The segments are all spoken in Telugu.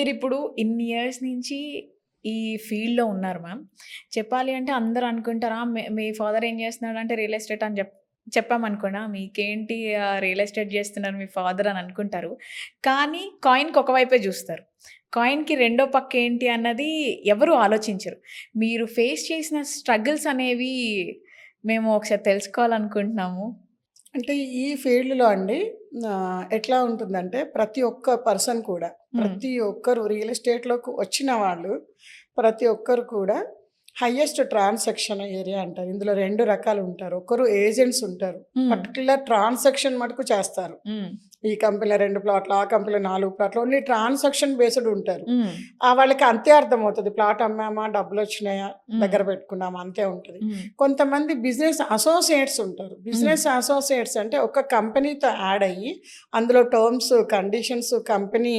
మీరిప్పుడు ఇన్ని ఇయర్స్ నుంచి ఈ ఫీల్డ్‌లో ఉన్నారు మ్యామ్. చెప్పాలి అంటే అందరూ అనుకుంటారు, మీ ఫాదర్ ఏం చేస్తున్నాడంటే రియల్ ఎస్టేట్ అని చెప్పామనుకోండి, మీకేంటి రియల్ ఎస్టేట్ చేస్తున్నారు మీ ఫాదర్ అని అనుకుంటారు. కానీ కాయిన్‌కి ఒక వైపే చూస్తారు. కాయిన్‌కి రెండో పక్క ఏంటి అన్నది ఎవరు ఆలోచించరు. మీరు ఫేస్ చేసిన స్ట్రగుల్స్ అనేవి మేము ఒకసారి తెలుసుకోవాలనుకుంటున్నాము. అంటే ఈ ఫీల్డ్‌లో అండి ఎట్లా ఉంటుందంటే ప్రతి ఒక్క పర్సన్ కూడా, ప్రతి ఒక్కరు రియల్ ఎస్టేట్‌లోకి వచ్చిన వాళ్ళు ప్రతి ఒక్కరు కూడా హైయెస్ట్ ట్రాన్సాక్షన్ ఏరియా అంటారు. ఇందులో 2 రకాలు ఉంటారు. ఒకరు ఏజెంట్స్ ఉంటారు. పర్టిక్యులర్ ట్రాన్సాక్షన్ మటుకు చేస్తారు. ఈ కంపెనీలో 2 ప్లాట్లు, ఆ కంపెనీలో 4 ప్లాట్లు, ఓన్లీ ట్రాన్సాక్షన్ బేస్డ్ ఉంటారు. వాళ్ళకి అంతే అర్థమవుతుంది. ప్లాట్ అమ్మామా, డబ్బులు వచ్చినాయా, దగ్గర పెట్టుకున్నామా, అంతే ఉంటుంది. కొంతమంది బిజినెస్ అసోసియేట్స్ ఉంటారు. బిజినెస్ అసోసియేట్స్ అంటే ఒక కంపెనీతో యాడ్ అయ్యి అందులో టర్మ్స్, కండిషన్స్, కంపెనీ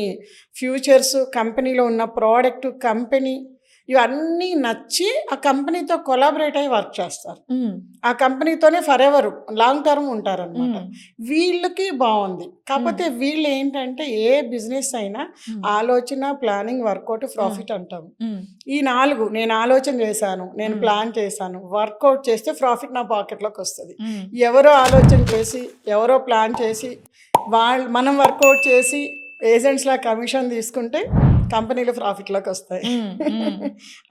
ఫ్యూచర్స్, కంపెనీలో ఉన్న ప్రోడక్ట్, కంపెనీ ఇవన్నీ నచ్చి ఆ కంపెనీతో కొలాబరేట్ అయ్యి వర్క్ చేస్తారు. ఆ కంపెనీతోనే ఫర్ ఎవర్ లాంగ్ టర్మ్ ఉంటారనమాట. వీళ్ళకి బాగుంది. కాకపోతే వీళ్ళు ఏంటంటే ఏ బిజినెస్ అయినా ఆలోచన, ప్లానింగ్, వర్కౌట్, ప్రాఫిట్ అంటాము. ఈ 4 నేను ఆలోచన చేశాను, నేను ప్లాన్ చేశాను, వర్కౌట్ చేస్తే ప్రాఫిట్ నా పాకెట్లోకి వస్తుంది. ఎవరో ఆలోచన చేసి, ఎవరో ప్లాన్ చేసి, మనం వర్కౌట్ చేసి ఏజెంట్స్లా కమిషన్ తీసుకుంటే కంపెనీలు ప్రాఫిట్లోకి వస్తాయి.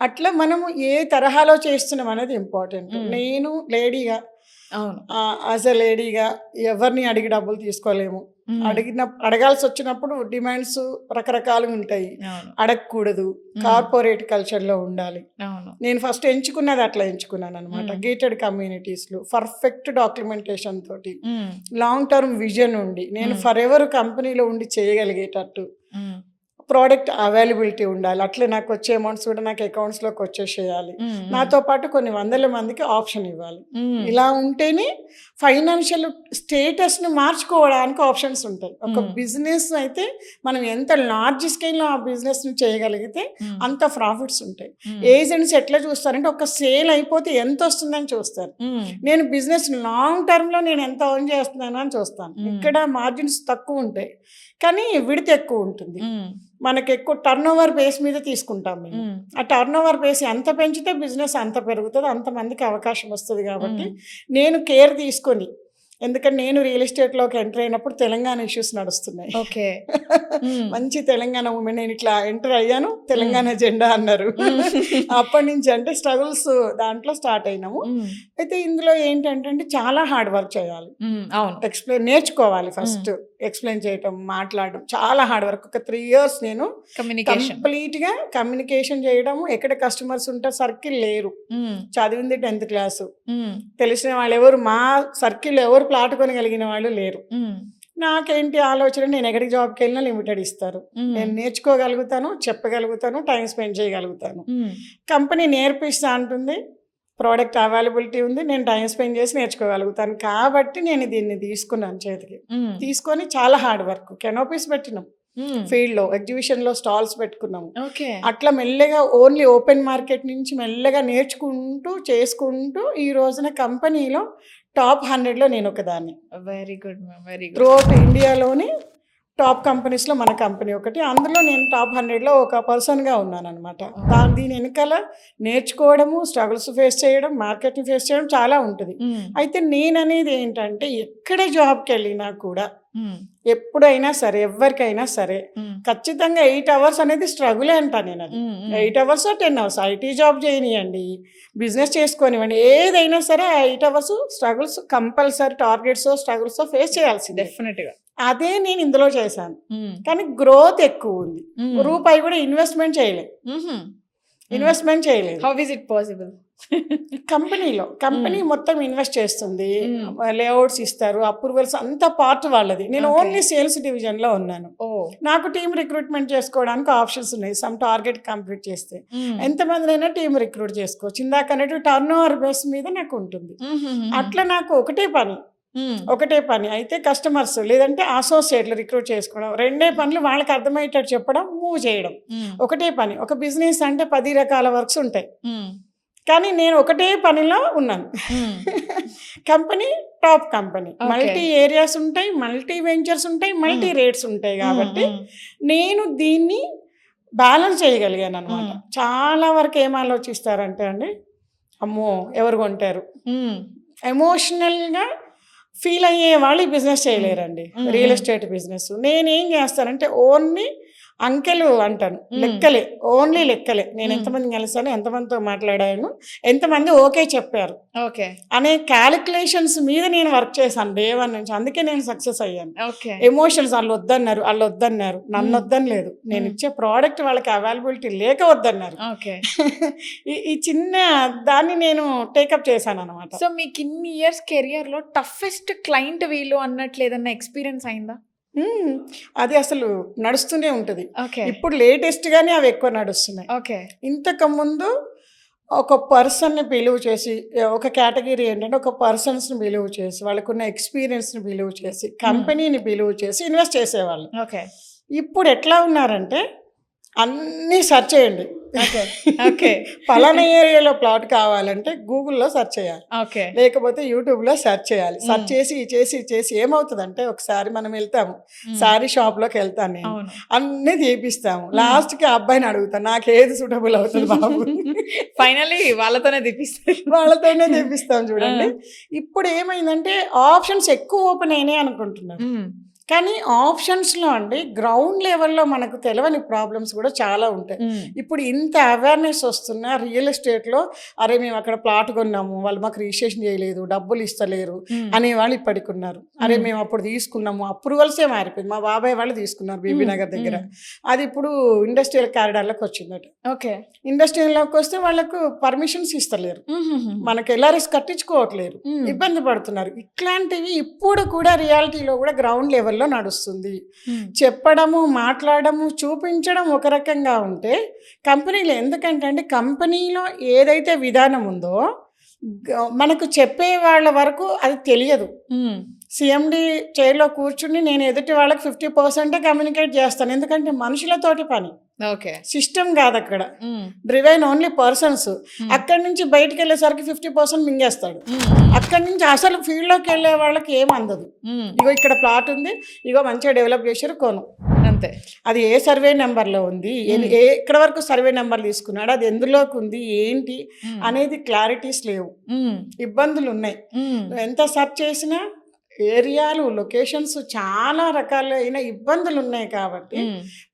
అట్లా మనము ఏ తరహాలో చేస్తున్నాం అనేది ఇంపార్టెంట్. నేను లేడీగా, యాజ్ ఎ లేడీగా ఎవరిని అడిగి డబ్బులు తీసుకోలేము. అడగాల్సి వచ్చినప్పుడు డిమాండ్స్ రకరకాలుగా ఉంటాయి. అడగకూడదు, కార్పొరేట్ కల్చర్లో ఉండాలి. నేను ఫస్ట్ ఎంచుకున్నది అట్లా ఎంచుకున్నాను అనమాట. గేటెడ్ కమ్యూనిటీస్లో పర్ఫెక్ట్ డాక్యుమెంటేషన్ తోటి, లాంగ్ టర్మ్ విజన్ ఉండి, నేను ఫర్ ఎవర్ కంపెనీలో ఉండి చేయగలిగేటట్టు, ప్రోడక్ట్ అవైలబిలిటీ ఉండాలి. అట్లే నాకు వచ్చే అమౌంట్స్ కూడా నాకు అకౌంట్స్లోకి వచ్చేసేయాలి. నాతో పాటు కొన్ని వందల మందికి ఆప్షన్ ఇవ్వాలి. ఇలా ఉంటేనే ఫైనాన్షియల్ స్టేటస్ని మార్చుకోవడానికి ఆప్షన్స్ ఉంటాయి. ఒక బిజినెస్ అయితే మనం ఎంత లార్జ్ స్కేల్లో ఆ బిజినెస్ని చేయగలిగితే అంత ప్రాఫిట్స్ ఉంటాయి. ఏజెంట్స్ ఎట్లా చూస్తారంటే ఒక సేల్ అయిపోతే ఎంత వస్తుందని చూస్తారు. నేను బిజినెస్ లాంగ్ టర్మ్లో నేను ఎంత ఎర్న్ చేస్తున్నాను అని చూస్తాను. ఇక్కడ మార్జిన్స్ తక్కువ ఉంటాయి కానీ విడత ఎక్కువ ఉంటుంది. మనకి ఎక్కువ టర్న్ ఓవర్ బేస్ మీద తీసుకుంటాం మేము. ఆ టర్న్ ఓవర్ బేస్ ఎంత పెంచితే బిజినెస్ అంత పెరుగుతుంది, అంతమందికి అవకాశం వస్తుంది. కాబట్టి నేను కేర్ తీసుకొని, ఎందుకంటే నేను రియల్ ఎస్టేట్లోకి ఎంటర్ అయినప్పుడు తెలంగాణ ఇష్యూస్ నడుస్తున్నాయి. ఓకే, మంచి తెలంగాణ ఉమెన్, నేను ఇట్లా ఎంటర్ అయ్యాను, తెలంగాణ జెండా అన్నారు. అప్పటి నుంచి అంటే స్ట్రగుల్స్ దాంట్లో స్టార్ట్ అయినాము. అయితే ఇందులో ఏంటంటే చాలా హార్డ్ వర్క్ చేయాలి. ఎక్స్ప్లెయిన్ నేర్చుకోవాలి. ఫస్ట్ ఎక్స్ప్లెయిన్ చేయటం, మాట్లాడడం చాలా హార్డ్ వర్క్. ఒక 3 years నేను కంప్లీట్గా కమ్యూనికేషన్ చేయడము. ఎక్కడ కస్టమర్స్ ఉంటారు, సర్కిల్ లేరు, చదివింది 10th class, తెలిసిన వాళ్ళు ఎవరు, మా సర్కిల్ ఎవరు ప్లాట్ కొనగలిగిన వాళ్ళు లేరు. నాకేంటి ఆలోచన, నేను ఎక్కడికి జాబ్కి వెళ్ళినా లిమిటెడ్ ఇస్తారు. నేను నేర్చుకోగలుగుతాను, చెప్పగలుగుతాను, టైం స్పెండ్ చేయగలుగుతాను. కంపెనీ నేర్పిస్తా అంటుంది, ప్రోడక్ట్ అవైలబిలిటీ ఉంది, నేను టైం స్పెండ్ చేసి నేర్చుకోగలుగుతాను. కాబట్టి నేను దీన్ని తీసుకున్నాను చేతికి. తీసుకొని చాలా హార్డ్ వర్క్, కెనోపీస్ పెట్టినాం, ఫీల్డ్లో ఎగ్జిబిషన్లో స్టాల్స్ పెట్టుకున్నాము. అట్లా మెల్లగా ఓన్లీ ఓపెన్ మార్కెట్ నుంచి మెల్లగా నేర్చుకుంటూ చేసుకుంటూ ఈ రోజున కంపెనీలో టాప్ 100లో నేను ఒకదాన్ని. Very good ma'am, very good. Throughout ఇండియాలోని టాప్ కంపెనీస్లో మన కంపెనీ ఒకటి. అందులో నేను టాప్ 100లో ఒక పర్సన్గా ఉన్నాను అనమాట. దీని వెనకాల నేర్చుకోవడము, స్ట్రగుల్స్ ఫేస్ చేయడం, మార్కెట్ని ఫేస్ చేయడం చాలా ఉంటుంది. అయితే నేను అనేది ఏంటంటే ఎక్కడ జాబ్కి వెళ్ళినా కూడా ఎప్పుడైనా సరే, ఎవరికైనా సరే ఖచ్చితంగా 8 hours అనేది స్ట్రగులే అంటాను నేను. అది 8 hours 10 hours ఐటీ జాబ్ చేయనివ్వండి, బిజినెస్ చేసుకోనివ్వండి, ఏదైనా సరే 8 hours struggles compulsory, targets struggles face చేయాల్సింది డెఫినెట్గా. అదే నేను ఇందులో చేశాను. కానీ గ్రోత్ ఎక్కువ ఉంది. రూపాయి కూడా ఇన్వెస్ట్మెంట్ చేయలేదు. How is it possible? Company మొత్తం ఇన్వెస్ట్ చేస్తుంది, లేఅవుట్స్ ఇస్తారు, అప్రూవల్స్ అంతా పార్ట్ వాళ్ళది. నేను ఓన్లీ సేల్స్ డివిజన్లో ఉన్నాను. నాకు టీమ్ రిక్రూట్మెంట్ చేసుకోవడానికి ఆప్షన్స్ ఉన్నాయి. సమ్ టార్గెట్ కంప్లీట్ చేస్తే ఎంతమందినైనా టీమ్ రిక్రూట్ చేసుకోవచ్చు. ఇందాక అన్నట్టు టర్న్ ఓవర్ బేస్ మీద నాకు ఉంటుంది. అట్లా నాకు ఒకటే పని అయితే కస్టమర్స్ లేదంటే అసోసియేట్లు రిక్రూట్ చేసుకోవడం, 2 పనులు వాళ్ళకి అర్థమయ్యేటట్టు చెప్పడం, మూవ్ చేయడం. ఒకటే పని. ఒక బిజినెస్ అంటే 10 రకాల వర్క్స్ ఉంటాయి, కానీ నేను ఒకటే పనిలో ఉన్నాను. Company top company, multi areas ఉంటాయి, మల్టీ వెంచర్స్ ఉంటాయి, మల్టీ రేట్స్ ఉంటాయి. కాబట్టి నేను దీన్ని బ్యాలెన్స్ చేయగలిగాను అనమాట. చాలా వరకు ఏం ఆలోచిస్తారంటే అండి, అమ్మో ఎవరు కొంటారు, ఎమోషనల్గా ఫీల్ అయ్యే వాళ్ళు ఈ బిజినెస్ చేయలేరండి. రియల్ ఎస్టేట్ బిజినెస్ నేనేం చేస్తానంటే ఓన్లీ అంకెలు అంటాను, లెక్కలే, ఓన్లీ లెక్కలే. నేను ఎంతమంది కలిసాను, ఎంతమందితో మాట్లాడాను, ఎంతమంది ఓకే చెప్పారు ఓకే అనే క్యాలిక్యులేషన్స్ మీద నేను వర్క్ చేశాను డే 1 నుంచి. అందుకే నేను సక్సెస్ అయ్యాను. ఓకే ఎమోషన్స్ వాళ్ళు వద్దన్నారు, నన్ను వద్దని లేదు, నేను ఇచ్చే ప్రోడక్ట్ వాళ్ళకి అవైలబిలిటీ లేక వద్దన్నారు. ఓకే ఈ చిన్న దాన్ని నేను టేకప్ చేశాను అనమాట. సో మీకు ఇన్ని ఇయర్స్ కెరియర్ లో టఫెస్ట్ క్లయింట్ వీళ్ళు అన్నట్లు ఏదన్నా ఎక్స్పీరియన్స్ అయిందా? అది అసలు నడుస్తూనే ఉంటుంది. ఓకే ఇప్పుడు లేటెస్ట్గానే అవి ఎక్కువ నడుస్తున్నాయి. ఓకే ఇంతకుముందు ఒక పర్సన్ని బిలీవ్ చేసి, ఒక కేటగిరీ ఏంటంటే ఒక పర్సన్స్ని బిలీవ్ చేసి, వాళ్ళకున్న ఎక్స్పీరియన్స్ని బిలీవ్ చేసి, కంపెనీని బిలీవ్ చేసి ఇన్వెస్ట్ చేసేవాళ్ళు. ఓకే ఇప్పుడు ఎట్లా ఉన్నారంటే అన్నీ సెర్చ్ చేయండి, ఓకే ఓకే పలానా ఏరియాలో ప్లాట్ కావాలంటే గూగుల్లో సెర్చ్ చేయాలి, ఓకే లేకపోతే యూట్యూబ్లో సెర్చ్ చేయాలి. సెర్చ్ చేసి ఏమవుతుందంటే ఒకసారి మనం వెళ్తాము, శారీ షాప్లోకి వెళ్తాను నేను, అవును అన్నీ తీపిస్తాము. లాస్ట్కి ఆ అబ్బాయిని అడుగుతాను, నాకు ఏది సూటబుల్ అవుతుంది బాబు, ఫైనల్లీ వాళ్ళతోనే తీపిస్తారు. వాళ్ళతోనే తీపిస్తాం చూడండి. ఇప్పుడు ఏమైందంటే ఆప్షన్స్ ఎక్కువ ఓపెన్ అయినాయి అనుకుంటున్నారు, కానీ ఆప్షన్స్లో అండి గ్రౌండ్ లెవెల్లో మనకు తెలియని ప్రాబ్లమ్స్ కూడా చాలా ఉంటాయి. ఇప్పుడు ఇంత అవేర్నెస్ వస్తున్నా రియల్ ఎస్టేట్లో, అరే మేము అక్కడ ప్లాట్ కొన్నాము, వాళ్ళు మాకు రిజిస్ట్రేషన్ చేయలేదు, డబ్బులు ఇస్తలేరు అనేవాళ్ళు ఇప్పటికి ఉన్నారు. అరే మేము అప్పుడు తీసుకున్నాము, అప్రూవల్సే మారిపోయింది. మా బాబాయ్ వాళ్ళు తీసుకున్నారు బీబీ నగర్ దగ్గర, అది ఇప్పుడు ఇండస్ట్రియల్ కారిడార్లోకి వచ్చిందట. ఓకే ఇండస్ట్రియల్లోకి వస్తే వాళ్ళకు పర్మిషన్స్ ఇస్తలేరు, మనకు ఎల్ఆర్ఎస్ కట్టించుకోవట్లేరు, ఇబ్బంది పడుతున్నారు. ఇట్లాంటివి ఇప్పుడు కూడా రియాలిటీలో కూడా గ్రౌండ్ లెవెల్లో నడుస్తుంది. చెప్పడము, మాట్లాడము, చూపించడం ఒక రకంగా ఉంటే కంపెనీలో, ఎందుకంటే అండి కంపెనీలో ఏదైతే విధానం ఉందో మనకు చెప్పే వాళ్ళ వరకు అది తెలియదు. సిఎండి చైర్లో కూర్చుని నేను ఎదుటి వాళ్ళకి 50% కమ్యూనికేట్ చేస్తాను, ఎందుకంటే మనుషులతోటి పని, ఓకే సిస్టమ్ కాదు అక్కడ, డ్రివైన్ ఓన్లీ పర్సన్స్. అక్కడి నుంచి బయటికి వెళ్ళేసరికి 50% మింగేస్తాడు. అక్కడి నుంచి అసలు ఫీల్డ్లోకి వెళ్ళే వాళ్ళకి ఏం అందదు. ఇగో ఇక్కడ ప్లాట్ ఉంది, ఇగో మంచిగా డెవలప్ చేశారు, కొను, అంతే. అది ఏ సర్వే నెంబర్లో ఉంది, ఎక్కడ వరకు సర్వే నెంబర్ తీసుకున్నాడు, అది ఎందులోకి ఉంది, ఏంటి అనేది క్లారిటీస్ లేవు, ఇబ్బందులు ఉన్నాయి. ఎంత సెర్చ్ చేసినా ఏరియాలు, లొకేషన్స్, చాలా రకాలైన ఇబ్బందులు ఉన్నాయి. కాబట్టి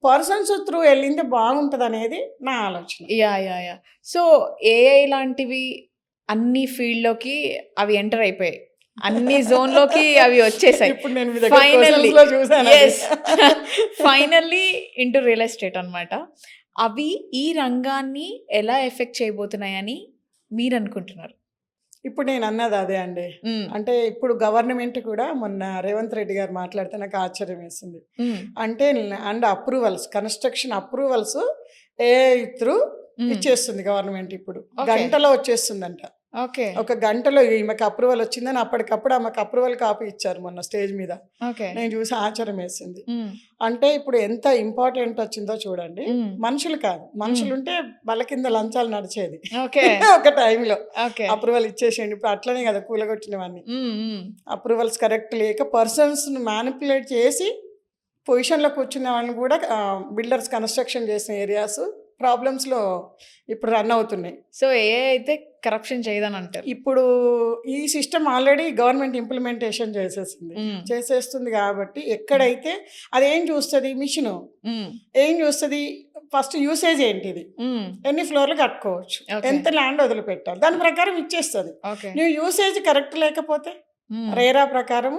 పర్సన్స్ త్రూ వెళ్ళింది బాగుంటుంది అనేది నా ఆలోచన. యా సో ఏఐ లాంటివి అన్ని ఫీల్డ్లోకి అవి ఎంటర్ అయిపోయాయి, అన్ని జోన్లోకి అవి వచ్చేసాయి. ఇప్పుడు నేను మీ దగ్గర questions లో చూశాను అది. ఫైనల్లీ ఇంటూ రియల్ ఎస్టేట్ అనమాట. అవి ఈ రంగాన్ని ఎలా ఎఫెక్ట్ చేయబోతున్నాయని మీరు అనుకుంటున్నారు? ఇప్పుడు నేను అన్నది అదే అండి. అంటే ఇప్పుడు గవర్నమెంట్ కూడా మొన్న రేవంత్ రెడ్డి గారు మాట్లాడితే నాకు ఆశ్చర్యం వేసింది. అంటే and approvals, construction approvals AI through ఇచ్చేస్తుంది గవర్నమెంట్. ఇప్పుడు గంటలో వచ్చేస్తుందంట. ఓకే ఒక గంటలో ఈమెకు అప్రూవల్ వచ్చిందని అప్పటికప్పుడు ఆమెకు అప్రూవల్ కాపీ ఇచ్చారు మొన్న స్టేజ్ మీద. ఓకే నేను చూసి ఆశ్చర్యం వేసింది. అంటే ఇప్పుడు ఎంత ఇంపార్టెంట్ వచ్చిందో చూడండి. మనుషులు కాదు, మనుషులు ఉంటే వాళ్ళ కింద లంచాలు నడిచేది ఓకే ఒక టైంలో. ఓకే అప్రూవల్ ఇచ్చేసేయండి, ఇప్పుడు అట్లనే కదా కూలగొట్టినవన్నీ. అప్రూవల్స్ కరెక్ట్ లేక పర్సన్స్ మ్యానిపులేట్ చేసి పొజిషన్లో కూర్చున్న వాళ్ళని కూడా బిల్డర్స్ కన్స్ట్రక్షన్ చేసిన ఏరియాస్ ప్రాబ్లమ్స్లో ఇప్పుడు రన్ అవుతున్నాయి. సో ఏఐ అయితే కరప్షన్ చేయదని అంటారు. ఇప్పుడు ఈ సిస్టమ్ ఆల్రెడీ గవర్నమెంట్ ఇంప్లిమెంటేషన్ చేసేస్తుంది కాబట్టి ఎక్కడైతే అదేం చూస్తుంది, మిషన్ ఏం చూస్తుంది, ఫస్ట్ యూసేజ్ ఏంటిది, ఎన్ని ఫ్లోర్లు కట్టుకోవచ్చు, ఎంత ల్యాండ్ వదిలిపెట్టాలి, దాని ప్రకారం ఇచ్చేస్తుంది. నువ్వు యూసేజ్ కరెక్ట్ లేకపోతే రేరా ప్రకారం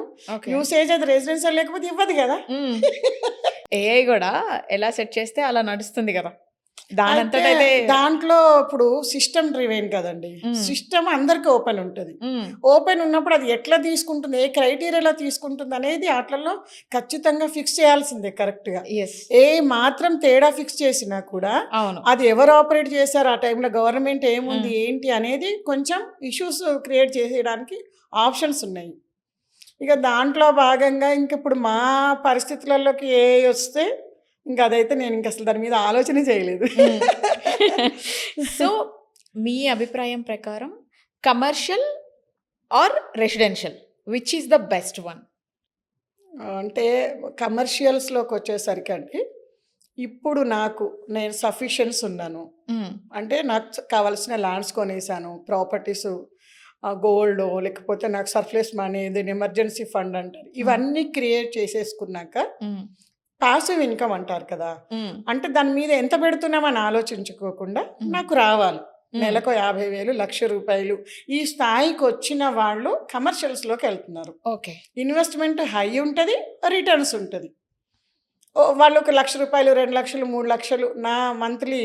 యూసేజ్ అది రెసిడెన్షియల్ లేకపోతే ఇవ్వదు కదా. ఏఐ కూడా ఎలా సెట్ చేస్తే అలా నడుస్తుంది కదా. దాంట్లో ఇప్పుడు సిస్టమ్ డ్రివెన్ కదండి, సిస్టమ్ అందరికి ఓపెన్ ఉంటుంది. ఓపెన్ ఉన్నప్పుడు అది ఎట్లా తీసుకుంటుంది, ఏ క్రైటీరియాలో తీసుకుంటుంది అనేది వాటిల్లో ఖచ్చితంగా ఫిక్స్ చేయాల్సిందే కరెక్ట్ గా. ఏ మాత్రం తేడా ఫిక్స్ చేసినా కూడా అది ఎవరు ఆపరేట్ చేశారు, ఆ టైంలో గవర్నమెంట్ ఏముంది ఏంటి అనేది కొంచెం ఇష్యూస్ క్రియేట్ చేసేయడానికి ఆప్షన్స్ ఉన్నాయి. ఇక దాంట్లో భాగంగా ఇంక ఇప్పుడు మా పరిస్థితులలోకి ఏ వస్తే ఇంకా అదైతే నేను ఇంక అసలు దాని మీద ఆలోచన చేయలేదు. సో మీ అభిప్రాయం ప్రకారం commercial or residential which is the best one? అంటే కమర్షియల్స్లోకి వచ్చేసరికి అండి ఇప్పుడు నేను సఫిషియన్స్ ఉన్నాను. హ్మ్. అంటే నాకు కావాల్సిన ల్యాండ్స్ కొనేసాను. ప్రాపర్టీస్ గోల్డో లేకపోతే నాకు సర్ప్లస్ మనీ దీన్ని ఎమర్జెన్సీ ఫండ్ అంటారు. హ్మ్. ఇవన్నీ క్రియేట్ చేసేసుకున్నాక హ్మ్. పాసివ్ ఇన్‌కమ్ అంటారు కదా! హ్మ్. అంటే దాని మీద ఎంత పెడుతున్నామని ఆలోచించుకోకుండా హ్మ్. నాకు రావాలి. హ్మ్. నెలకో 50,000, రూ. 1,00,000 ఈ స్థాయికొచ్చిన వాళ్ళు కమర్షియల్స్‌లోకెళ్తున్నారు. ఓకే. ఇన్వెస్ట్‌మెంట్ హై ఉంటది. రిటర్న్స్ ఉంటది. వాళ్ళు ఒక రూ. 1,00,000, 2,00,000, 3,00,000 నా మంత్లీ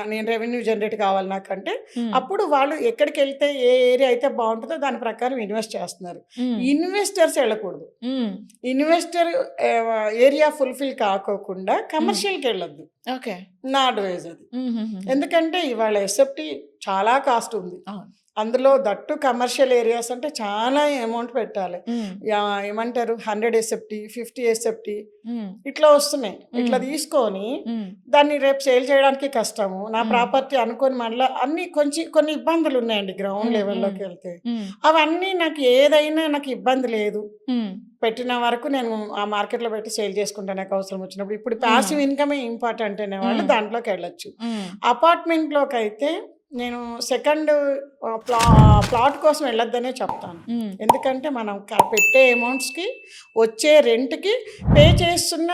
నేను రెవెన్యూ జనరేట్ కావాలి నాకంటే, హ్మ్. అప్పుడు వాళ్ళు ఎక్కడికెళ్తే ఏ ఏరియా అయితే బావుంటదో దాని ప్రకారం ఇన్వెస్ట్ చేస్తున్నారు. హ్మ్. ఇన్వెస్టర్స్ ఎళ్ళకూడదు. హ్మ్. ఇన్వెస్టర్ ఏరియా ఫుల్‌ఫిల్ కాకోకుండా హ్మ్. కమర్షియల్‌కెళ్ళొద్దు. ఓకే. నా అడ్వైజ్ అది. హుహుహు. ఎందుకంటే ఇవాళ ఎస్ఎఫ్‌టి చాలా కాస్ట్ ఉంది. అవును. అందులో దట్టు కమర్షియల్ ఏరియాస్ అంటే చాలా అమౌంట్ పెట్టాలి. హ్మ్. ఏమంటారు 100 ఎస్ఎఫ్‌టి, 50 ఎస్ఎఫ్‌టి హ్మ్. ఇట్లా వస్తున్నాయి. ఇట్లా హ్మ్. తీసుకొని హ్మ్. దాన్ని రేపు సేల్ చేయడానికి కష్టము. నా హ్మ్. ప్రాపర్టీ అనుకోని మళ్ళా అన్నీ కొన్ని ఇబ్బందులున్నాయండి గ్రౌండ్ హ్మ్. హ్మ్. లెవెల్‌లోకెళ్తే. హ్మ్. అవన్నీ నాకు ఇబ్బంది లేదు. హ్మ్. పెట్టిన వరకు నేను ఆ మార్కెట్‌లో పెట్టి సేల్ చేసుకుంటా నాకు అవసరం వచ్చినప్పుడు. ఇప్పుడు హ్మ్. పాసివ్ ఇన్‌కమే ఇంపార్టెంట్ అనేవాళ్ళు హ్మ్. దాంట్లోకెళ్ళొచ్చు. హ్మ్. అపార్ట్‌మెంట్‌లోకైతే నేను సెకండ్ ప్లాట్ కోసం వెళ్ళొద్దనే చెప్తాను. హ్మ్. ఎందుకంటే మనం పెట్టే అమౌంట్స్‌కి, వచ్చే రెంట్‌కి, పే చేస్తున్న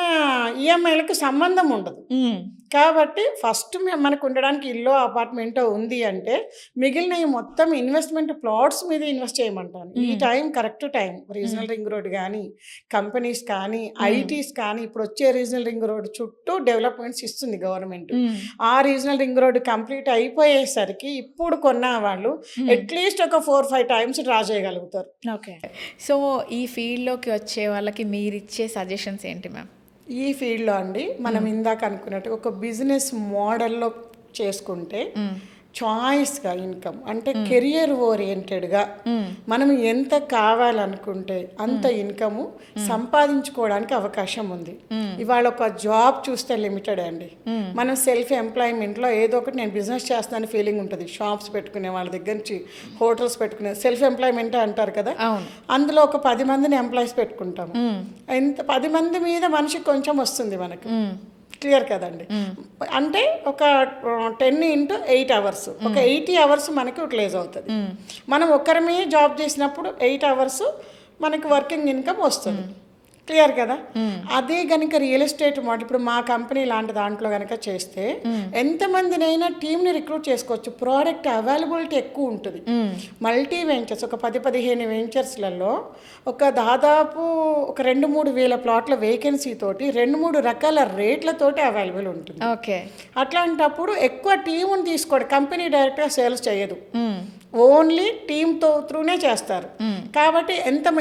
ఈఎంఐలకి సంబంధం ఉండదు. హ్మ్. కాబట్టి ఫస్ట్ మనకు ఉండడానికి ఇల్లో, అపార్ట్‌మెంటో ఉంది అంటే మిగిలినయి మొత్తం ఇన్వెస్ట్‌మెంట్ ప్లాట్స్ మీద ఇన్వెస్ట్ చేయమంటాను. ఈ హ్మ్. Time correct time. హ్మ్. రీజనల్ రింగ్ రోడ్ గానీ, కంపెనీస్ కానీ, హ్మ్. ఐటీస్ కానీ ఇప్పుడొచ్చే రీజనల్ రింగ్ రోడ్ చుట్టూ డెవలప్‌మెంట్స్ ఇస్తుంది గవర్నమెంట్. హ్మ్. ఆ రీజనల్ రింగ్ రోడ్ కంప్లీట్ అయిపోయేసరికి ఇప్పుడు కొన్న వాళ్ళు హ్మ్. అట్‌లీస్ట్ ఒక 4, 5 టైమ్స్ డ్రా చేయగలుగుతారు. ఓకే. సో, ఈ ఫీల్డ్‌లోకి వచ్చే వాళ్ళకి మీరిచ్చే సజెషన్స్ ఏంటి మ్యామ్? ఈ ఫీల్డ్‌లో అండి మనం హ్మ్. ఇందాక అనుకున్నట్టు ఒక బిజినెస్ మోడల్‌లో చేసుకుంటే హ్మ్. చాయిస్‌గా ఇన్‌కమ్ అంటే హ్మ్. కెరియర్ ఓరియెంటెడ్‌గా హ్మ్. మనం ఎంత కావాలనుకుంటే అంత హ్మ్. ఇన్‌కము హ్మ్. సంపాదించుకోవడానికి అవకాశం ఉంది. హ్మ్. ఇవాళ ఒక జాబ్ చూస్తే లిమిటెడే అండి. హ్మ్. మనం సెల్ఫ్ ఎంప్లాయ్‌మెంట్‌లో ఏదో ఒకటి నేను బిజినెస్ చేస్తున్నాను ఫీలింగ్ ఉంటది. షాప్స్ పెట్టుకునే వాళ్ళ దగ్గర నుంచి హోటల్స్ పెట్టుకునే సెల్ఫ్ ఎంప్లాయ్‌మెంటే అంటారు కదా! అవును. అందులో ఒక 10 మందిని ఎంప్లాయీస్ పెట్టుకుంటాము. హ్మ్. 10 మంది మీద మనిషికి కొంచెం వస్తుంది మనకు. హ్మ్. క్లియర్ కదండీ! హ్మ్. అంటే ఒక 10 ఇంటూ 8 అవర్స్. ఒక హ్మ్. 80 అవర్స్ మనకి యుటిలైజ్ అవుతది. హ్మ్. మనం ఒక్కరమే జాబ్ చేసినప్పుడు 8 అవర్స్ మనకి వర్కింగ్ ఇన్‌కమ్ వస్తది. హ్మ్. క్లియర్ కదా! హ్మ్. అదే గనుక రియల్ ఎస్టేట్ మోడల్ ఇప్పుడు మా కంపెనీ లాంటి దాంట్లో గనక చేస్తే హ్మ్. ఎంతమందినైనా టీమ్‌ని రిక్రూట్ చేసుకోవచ్చు. ప్రోడక్ట్ అవైలబిలిటీ ఎక్కువ ఉంటది. హ్మ్. మల్టీ వెంచర్స్ ఒక 10, 15 వెంచర్స్‌లలో దాదాపు ఒక 2, 3 వేల ప్లాట్ల వేకెన్సీ తోటి 2, 3 రకాల రేట్లతోటి అవైలబుల్ ఉంటుంది. ఓకే. అట్లాంటప్పుడు ఎక్కువ టీముని తీసుకోడు. కంపెనీ డైరెక్ట్‌గా సేల్స్ చేయదు. హ్మ్. ఓన్లీ టీమ్‌తో త్రూనే చేస్తారు. హ్మ్. కాబట్టి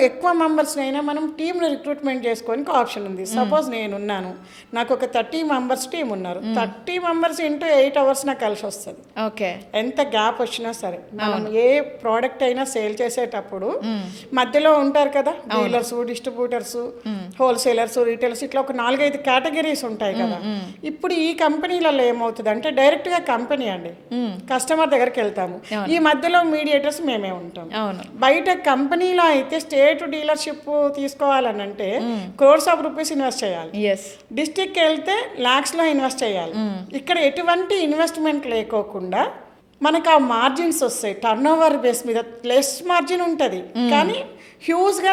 ఎక్కువ మెంబర్స్‌నైనా మనం టీమ్‌ని రిక్రూట్‌మెంట్ చేసుకోనికి ఆప్షన్ ఉంది. హ్మ్. సపోజ్ నేనున్నాను. నాకు ఒక 30 మెంబర్స్ టీమ్ ఉన్నారు. హ్మ్. 30 మెంబర్స్ ఇంటూ 8 అవర్స్ నాకు కలిసొస్తది. ఓకే. ఎంత గ్యాప్ వచ్చినా సరే. మనం అవును. ఏ ప్రోడక్ట్ అయినా సేల్ చేసేటప్పుడు హ్మ్. మధ్యలో ఉంటారు కదా! అవును. డీలర్సు, డిస్ట్రిబ్యూటర్సు, హ్మ్. హోల్‌సేలర్సు, రిటైలర్స్ ఇట్లా ఒక 4, 5 కేటగిరీస్ ఉంటాయి హ్మ్. కదా! హ్మ్. ఇప్పుడు ఈ కంపెనీలలో ఏమవుతదంటే డైరెక్ట్‌గా కంపెనీ అండి. హ్మ్. కస్టమర్ దగ్గరికెళ్తాము. అవును. ఈ మధ్యలో మీడియేటర్స్ మేమే ఉంటాం. అవును. బయట కంపెనీలో అయితే స్టేట్ డీలర్‌షిప్ తీసుకోవాలనంటే హ్మ్. క్రోర్స్ ఆఫ్ రూపీస్ ఇన్వెస్ట్ చేయాలి. యెస్. డిస్ట్రిక్ట్‌కెళ్తే లాక్స్‌లో ఇన్వెస్ట్ చేయాలి. హ్మ్. ఇక్కడ ఎటువంటి ఇన్వెస్ట్‌మెంట్ లేకోకుండా మనకు ఆ మార్జిన్స్ వస్తాయి. టర్నోవర్ బేస్ మీద లెస్ మార్జిన్ ఉంటది. హ్మ్. కానీ హ్యూజ్‌గా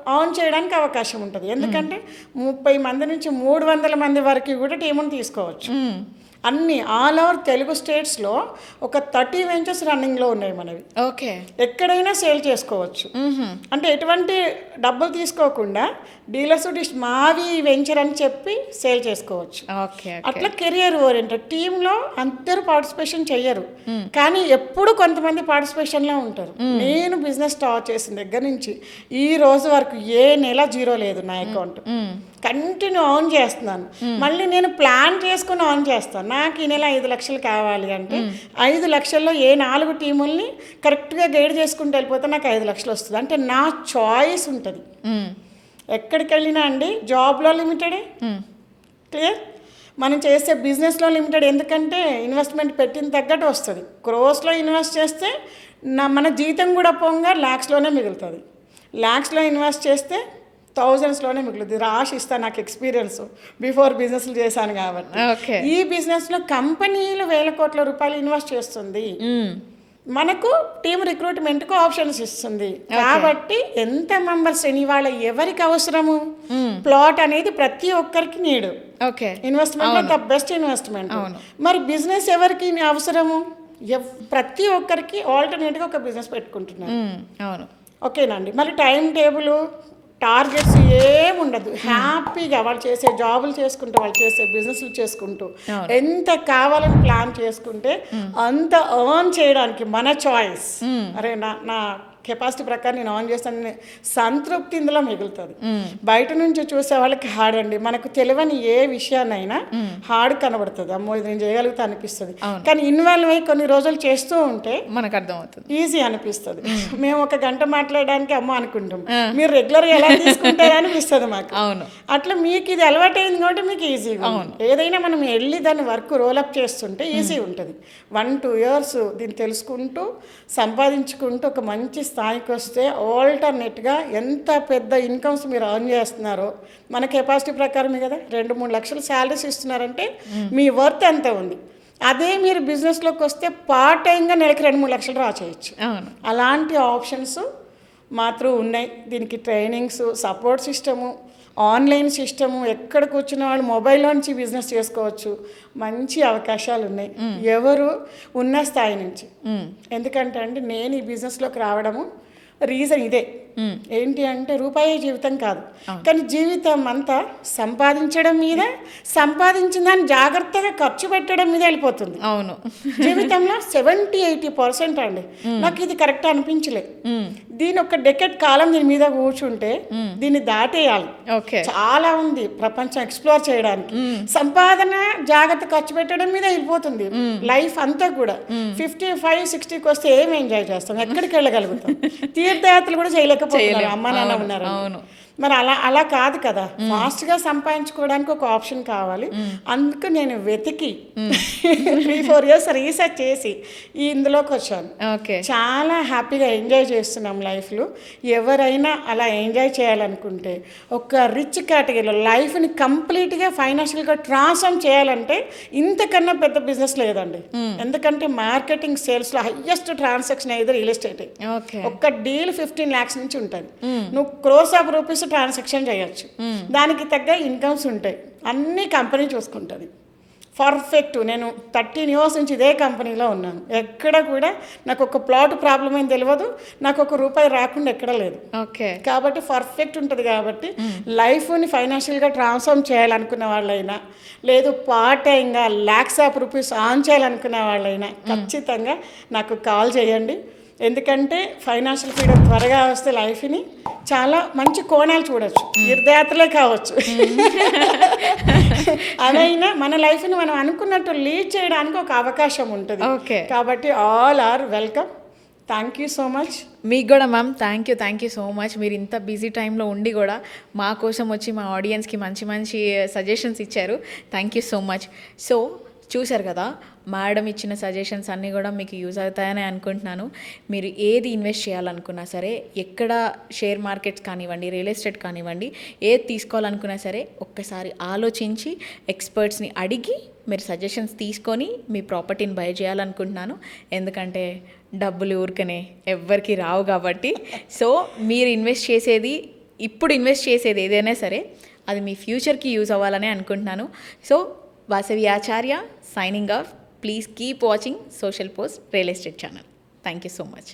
ఆన్ చేయడానికి అవకాశం ఉంటది. హ్మ్. ఎందుకంటే 30 మంది నుంచి 300 మంది వరకు కూడా టీముని తీసుకోవచ్చు. హ్మ్. అన్ని ఆల్ ఓవర్ తెలుగు స్టేట్స్‌లో ఒక 30 వెంచర్స్ రన్నింగ్‌లో ఉన్నాయి మనవి. ఓకే. ఎక్కడైనా సేల్ చేసుకోవచ్చు. హుహు. అంటే ఎటువంటి డబ్బులు తీసుకోకుండా డీలర్స్ మావి వెంచర్ అని చెప్పి సేల్ చేసుకోవచ్చు. ఓకే. ఓకే. అట్లా కెరియర్ ఓరియంటెడ్ టీంలో అందరూ పార్టిసిపేషన్ చెయ్యరు. హ్మ్. కానీ ఎప్పుడు కొంతమంది పార్టిసిపేషన్‌లో ఉంటారు. హ్మ్. నేను బిజినెస్ స్టార్ట్ చేసిన దగ్గర నుంచి ఈ రోజు వరకు ఏ నెల జీరో లేదు నా అకౌంట్. హ్మ్. కంటిన్యూ ఆన్ చేస్తున్నాను. మళ్ళీ నేను ప్లాన్ చేసుకుని ఆన్ చేస్తాను. నాకు ఈ నెల 5 లక్షలు కావాలి అంటే 5 లక్షల్లో ఏ 4 టీముల్ని కరెక్ట్‌గా గైడ్ చేసుకుంటూ వెళ్ళిపోతే నాకు 5 లక్షలు వస్తది. అంటే నా చాయిస్ ఉంటది. హ్మ్. ఎక్కడికెళ్ళినా అండి జాబ్‌లో లిమిటెడే. హ్మ్. క్లియర్? మనం చేసే బిజినెస్‌లో లిమిటెడ్. ఎందుకంటే ఇన్వెస్ట్‌మెంట్ పెట్టిన తగ్గట్టు వస్తది. క్రోర్స్‌లో ఇన్వెస్ట్ చేస్తే మన జీతం కూడా పోంగా లాక్స్‌లోనే మిగులుతది. లాక్స్‌లో ఇన్వెస్ట్ చేస్తే థౌజండ్స్లోనే మిగులుద్ది. రాసి ఇస్తాను, నాకు ఎక్స్పీరియన్స్, బిఫోర్ బిజినెస్లు చేశాను కాబట్టి. ఓకే. ఈ బిజినెస్లో కంపెనీలు వేల కోట్ల రూపాయలు ఇన్వెస్ట్ చేస్తుంది, మనకు టీమ్ రిక్రూట్మెంట్కు ఆప్షన్స్ ఇస్తుంది. కాబట్టి ఎంత మెంబర్స్ ఇవాళ ఎవరికి అవసరము, ప్లాట్ అనేది ప్రతి ఒక్కరికి need. Okay. Investment the best investment. మరి బిజినెస్ ఎవరికి అవసరము, ప్రతి ఒక్కరికి ఆల్టర్నేట్గా ఒక బిజినెస్ పెట్టుకుంటున్నారు. అవును. ఓకేనండి. మరి టైం టేబుల్, టార్గెట్స్ ఏముండదు. హ్యాపీగా వాళ్ళు చేసే జాబులు చేసుకుంటూ, వాళ్ళు చేసే బిజినెస్లు చేసుకుంటూ, ఎంత కావాలని ప్లాన్ చేసుకుంటే అంత ఎర్న్ చేయడానికి మన చాయిస్. అరే నా కెపాసిటీ ప్రకారం నేను ఆన్ చేస్తాను సంతృప్తి ఇందులో మిగులుతుంది. బయట నుంచి చూసే వాళ్ళకి హార్డ్ అండి. మనకు తెలియని ఏ విషయాన్నైనా హార్డ్ కనబడుతుంది, అమ్మో ఇది నేను చేయగలుగుతా అనిపిస్తుంది. కానీ ఇన్వాల్వ్ అయ్యి కొన్ని రోజులు చేస్తూ ఉంటే మనకు అర్థమవుతుంది, ఈజీ అనిపిస్తుంది. మేము ఒక గంట మాట్లాడడానికి అమ్మో అనుకుంటాం, మీరు రెగ్యులర్గా ఎలా తీసుకుంటారా అనిపిస్తుంది మాకు. అవును. అట్లా మీకు ఇది అలవాటైంది కాబట్టి మీకు ఈజీగా. ఏదైనా మనం వెళ్ళి దాన్ని వర్క్ రోలప్ చేస్తుంటే ఈజీ ఉంటుంది. 1-2 years దీన్ని తెలుసుకుంటూ సంపాదించుకుంటూ ఒక మంచి స్థాయికి వస్తే ఆల్టర్నేట్గా ఎంత పెద్ద ఇన్కమ్స్ మీరు ఎర్న్ చేస్తున్నారో, మన కెపాసిటీ ప్రకారమే కదా 2-3 లక్షలు శాలరీస్ ఇస్తున్నారంటే మీ వర్త్ ఎంత ఉంది. అదే మీరు బిజినెస్లోకి వస్తే పార్ట్ టైంగా నెలకి 2-3 లక్షలు డ్రా చేయొచ్చు. అలాంటి ఆప్షన్స్ మాత్రం ఉన్నాయి. దీనికి trainings, support system, online system, ఎక్కడ కూర్చున్న వాళ్ళు మొబైల్లో నుంచి బిజినెస్ చేసుకోవచ్చు. మంచి అవకాశాలు ఉన్నాయి ఎవరు ఉన్న స్థాయి నుంచి. ఎందుకంటే అండి నేను ఈ బిజినెస్లోకి రావడము రీజన్ ఇదే. ఏంటి అంటే రూపాయి జీవితం కాదు, కానీ జీవితం అంతా సంపాదించడం మీద, సంపాదించిన దాన్ని జాగ్రత్తగా ఖర్చు పెట్టడం మీద వెళ్ళిపోతుంది. అవును. జీవితంలో 70-80% అండి. నాకు ఇది కరెక్ట్ అనిపించలే. దీని ఒక డెకెట్ కాలం దీని మీద కూర్చుంటే దీన్ని దాటేయాలి. చాలా ఉంది ప్రపంచం ఎక్స్ప్లోర్ చేయడానికి. సంపాదన జాగ్రత్త ఖర్చు పెట్టడం మీద వెళ్ళిపోతుంది లైఫ్ అంతా కూడా. 55-60కి వస్తే ఏం ఎంజాయ్ చేస్తాం, ఎక్కడికి వెళ్ళగలుగుతాం, తీర్థయాత్రలు కూడా చేయలేకపోతున్నాం, అమ్మ నాన్న ఉన్నారు. మరి అలా కాదు కదా, ఫాస్ట్గా సంపాదించుకోవడానికి ఒక ఆప్షన్ కావాలి. అందుకు నేను వెతికి 3-4 years రీసెర్చ్ చేసి ఇందులోకి వచ్చాను. చాలా హ్యాపీగా ఎంజాయ్ చేస్తున్నాం లైఫ్లో. ఎవరైనా అలా ఎంజాయ్ చేయాలనుకుంటే ఒక రిచ్ కేటగిరీలో లైఫ్ని కంప్లీట్గా ఫైనాన్షియల్గా ట్రాన్స్ఫార్మ్ చేయాలంటే ఇంతకన్నా పెద్ద బిజినెస్ లేదండి. ఎందుకంటే మార్కెటింగ్ సేల్స్లో హైయెస్ట్ ట్రాన్సాక్షన్ అయితే రియల్ ఎస్టేట్. ఒక్క డీల్ 15 lakhs నుంచి ఉంటుంది. నువ్వు crores of rupees ట్రాన్సాక్షన్ చేయొచ్చు. దానికి తగ్గ ఇన్కమ్స్ ఉంటాయి. అన్ని కంపెనీ చూసుకుంటుంది పర్ఫెక్ట్. నేను 13 years నుంచి ఇదే కంపెనీలో ఉన్నాను. ఎక్కడ కూడా నాకు ఒక ప్లాట్ ప్రాబ్లం ఏం తెలియదు, నాకు ఒక రూపాయి రాకుండా ఎక్కడ లేదు. కాబట్టి పర్ఫెక్ట్ ఉంటుంది. కాబట్టి లైఫ్ని ఫైనాన్షియల్గా ట్రాన్స్ఫార్మ్ చేయాలనుకున్న వాళ్ళైనా, లేదు పార్ట్ టైంగా lakhs of rupees ఆన్ చేయాలనుకున్న వాళ్ళైనా ఖచ్చితంగా నాకు కాల్ చేయండి. ఎందుకంటే ఫైనాన్షియల్ ఫ్రీడమ్ త్వరగా వస్తే లైఫ్ని చాలా మంచి కోణాలు చూడొచ్చు, తీర్థయాత్రలే కావచ్చు. అదైనా మన లైఫ్ని మనం అనుకున్నట్టు లీడ్ చేయడానికి ఒక అవకాశం ఉంటుంది. కాబట్టి all are welcome. Thank you so much. మీకు కూడా ma'am thank you so much. మీరు ఇంత బిజీ టైంలో ఉండి కూడా మా కోసం వచ్చి మా ఆడియన్స్కి మంచి మంచి సజెషన్స్ ఇచ్చారు. Thank you so much. So చూశారు కదా, మేడం ఇచ్చిన సజెషన్స్ అన్నీ కూడా మీకు యూజ్ అవుతాయని అనుకుంటున్నాను. మీరు ఏది ఇన్వెస్ట్ చేయాలనుకున్నా సరే, ఎక్కడ షేర్ మార్కెట్స్ కానివ్వండి, రియల్ ఎస్టేట్ కానివ్వండి, ఏది తీసుకోవాలనుకున్నా సరే ఒక్కసారి ఆలోచించి ఎక్స్పర్ట్స్ని అడిగి మీరు సజెషన్స్ తీసుకొని మీ ప్రాపర్టీని బై చేయాలనుకుంటున్నాను. ఎందుకంటే డబ్బులు ఊరికనే ఎవ్వరికి రావు కాబట్టి. సో మీరు ఇప్పుడు ఇన్వెస్ట్ చేసేది ఏదైనా సరే అది మీ ఫ్యూచర్కి యూజ్ అవ్వాలని అనుకుంటున్నాను. So Vasavi Acharya signing off. Please keep watching Social Post Real Estate channel. Thank you so much.